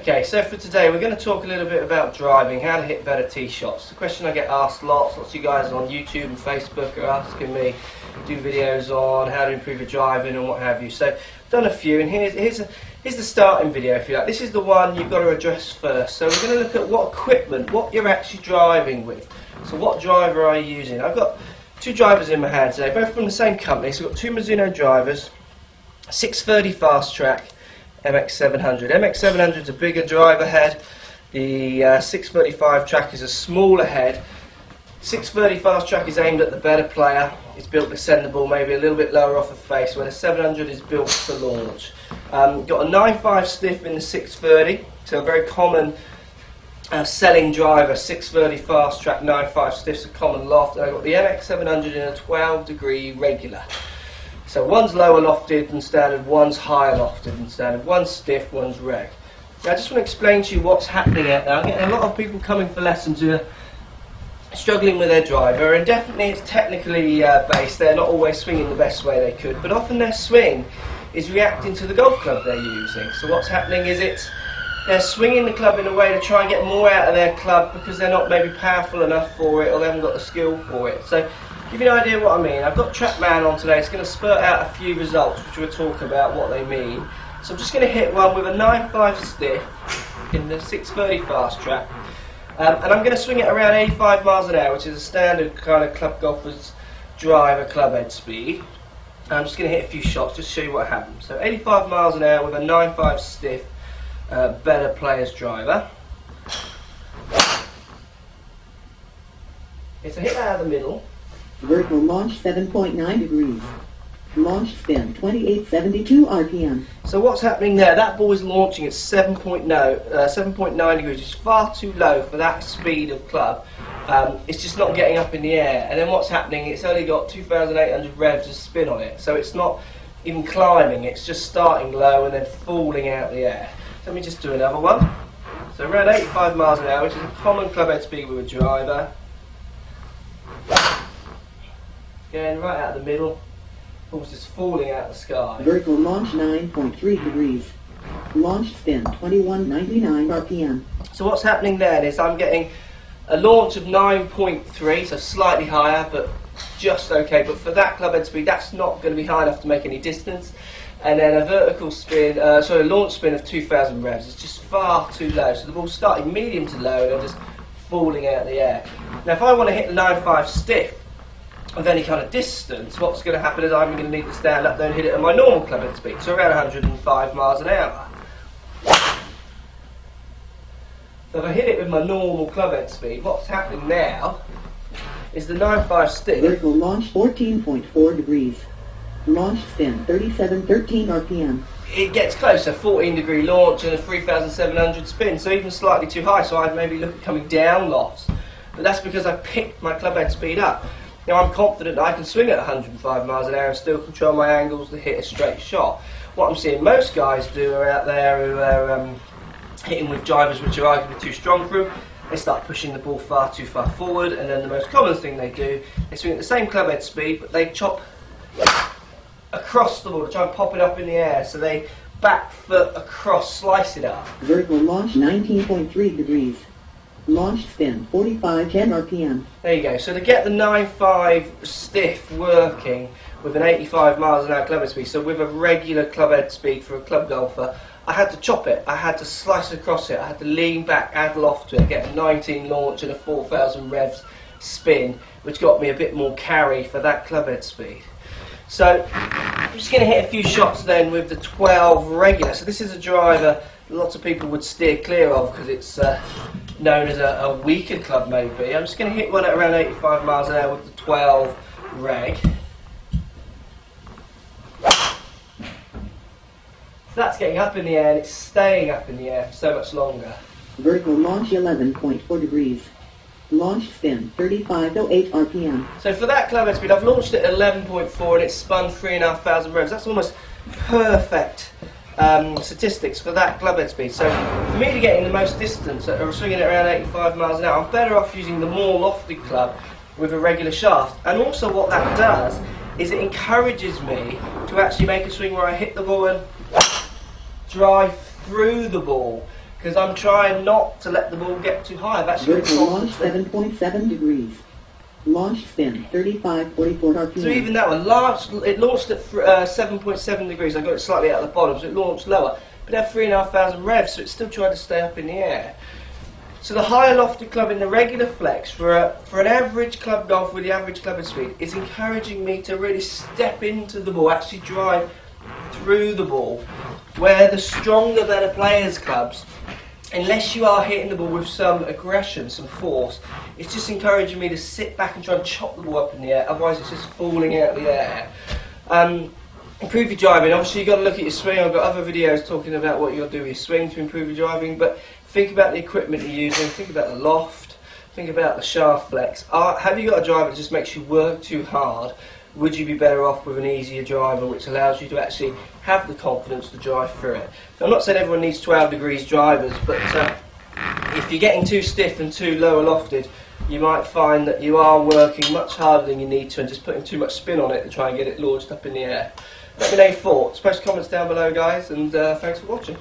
Okay, so for today we're going to talk a little bit about driving, how to hit better tee shots. The question I get asked lots of you guys on YouTube and Facebook are asking me to do videos on how to improve your driving and what have you. So I've done a few, and here's the starting video, if you like. This is the one you've got to address first. So we're going to look at what equipment, what you're actually driving with. So what driver are you using? I've got two drivers in my hand today, both from the same company. So I've got two Mizuno drivers, 630 fast track, MX700. MX700 is a bigger driver head. The 635 track is a smaller head. 630 fast track is aimed at the better player. It's built to send the ball maybe a little bit lower off the face, where the 700 is built to launch. Got a 9.5 stiff in the 630, so a very common selling driver. 630 fast track, 9.5 stiff's a common loft. And I've got the MX700 in a 12-degree regular. So one's lower lofted than standard, one's higher lofted than standard, one's stiff, one's reg. Now I just want to explain to you what's happening out there. I'm getting a lot of people coming for lessons who are struggling with their driver, and definitely it's technically based. They're not always swinging the best way they could, but often their swing is reacting to the golf club they're using. So what's happening is they're swinging the club in a way to try and get more out of their club because they're not maybe powerful enough for it, or they haven't got the skill for it. So give you an idea what I mean. I've got TrackMan on today. It's going to spurt out a few results which we'll talk about what they mean. So I'm just going to hit one with a 9.5 stiff in the 630 fast track. And I'm going to swing it around 85 miles an hour, which is a standard kind of club golfer's driver club head speed. I'm just going to hit a few shots just to show you what happens. So 85 miles an hour with a 9.5 stiff, better player's driver. It's a hit out of the middle. Vertical launch 7.9 degrees. Launch spin 2872 RPM. So what's happening there? That ball is launching at 7.9 degrees, which is far too low for that speed of club. It's just not getting up in the air. And then what's happening? It's only got 2,800 revs of spin on it, so it's not even climbing. It's just starting low and then falling out the air. So let me just do another one. So around 85 miles an hour, which is a common club head speed with a driver. Again, right out of the middle. Ball's just falling out of the sky. Vertical launch 9.3 degrees. Launch spin 2199 RPM. So what's happening there is I'm getting a launch of 9.3, so slightly higher, but just okay. But for that club head speed, that's not going to be high enough to make any distance. And then a vertical spin, a launch spin of 2,000 revs is just far too low. So the ball's starting medium to low and then just falling out of the air. Now, if I want to hit the 9.5 stiff of any kind of distance, what's going to happen is I'm going to need to stand up there and hit it at my normal club head speed, so around 105 miles an hour. So if I hit it with my normal club head speed, what's happening now is the 9.5 stick. Vertical launch 14.4 degrees. Launch spin 3713 RPM. It gets closer, 14-degree launch and a 3,700 spin, so even slightly too high, so I'd maybe look at coming down lofts. But that's because I picked my club head speed up. Now I'm confident I can swing at 105 miles an hour and still control my angles to hit a straight shot. What I'm seeing most guys do are out there who are hitting with drivers which are arguably too strong for them. They start pushing the ball far too far forward, and then the most common thing they do, they swing at the same club head speed, but they chop across the ball to try and pop it up in the air, so they back foot across, slice it up. Vertical launch 19.3 degrees. Launch spin 4510 RPM. There you go. So to get the 9.5 stiff working with an 85 miles an hour club head speed, so with a regular club head speed for a club golfer, I had to chop it, I had to slice across it, I had to lean back, add loft to it, get a 19 launch and a 4,000 revs spin, which got me a bit more carry for that club head speed. So I'm just going to hit a few shots then with the 12 regular. So this is a driver lots of people would steer clear of because it's known as a weaker club maybe. I'm just going to hit one at around 85 miles an hour with the 12 reg. So that's getting up in the air and it's staying up in the air for so much longer. Vertical launch 11.4 degrees. Launch spin 3508 RPM. So for that club head speed, I've launched it at 11.4 and it's spun 3,500 revs. That's almost perfect statistics for that club head speed. So for me to get in the most distance, swinging it around 85 miles an hour, I'm better off using the more lofty club with a regular shaft. And also what that does is it encourages me to actually make a swing where I hit the ball and drive through the ball. because I'm trying not to let the ball get too high. I've actually got Vertical launch 7.7 degrees. Launch spin 3544 RPM. So even that one, it launched at 7.7 degrees. I got it slightly out of the bottom, so it launched lower. But it had 3,500 revs, so it's still trying to stay up in the air. So the higher lofted club in the regular flex for an average club golf with the average clubbing speed is encouraging me to really step into the ball, actually drive through the ball. Where the stronger, better players clubs, unless you are hitting the ball with some aggression, some force, it's just encouraging me to sit back and try and chop the ball up in the air, otherwise it's just falling out of the air. Improve your driving. Obviously you've got to look at your swing. I've got other videos talking about what you'll do with your swing to improve your driving, but think about the equipment you're using, think about the loft, think about the shaft flex. Have you got a driver that just makes you work too hard? Would you be better off with an easier driver which allows you to actually have the confidence to drive through it? I'm not saying everyone needs 12 degrees drivers, but if you're getting too stiff and too lower lofted, you might find that you are working much harder than you need to and just putting too much spin on it to try and get it launched up in the air. Let me know your thoughts. Post comments down below, guys, and thanks for watching.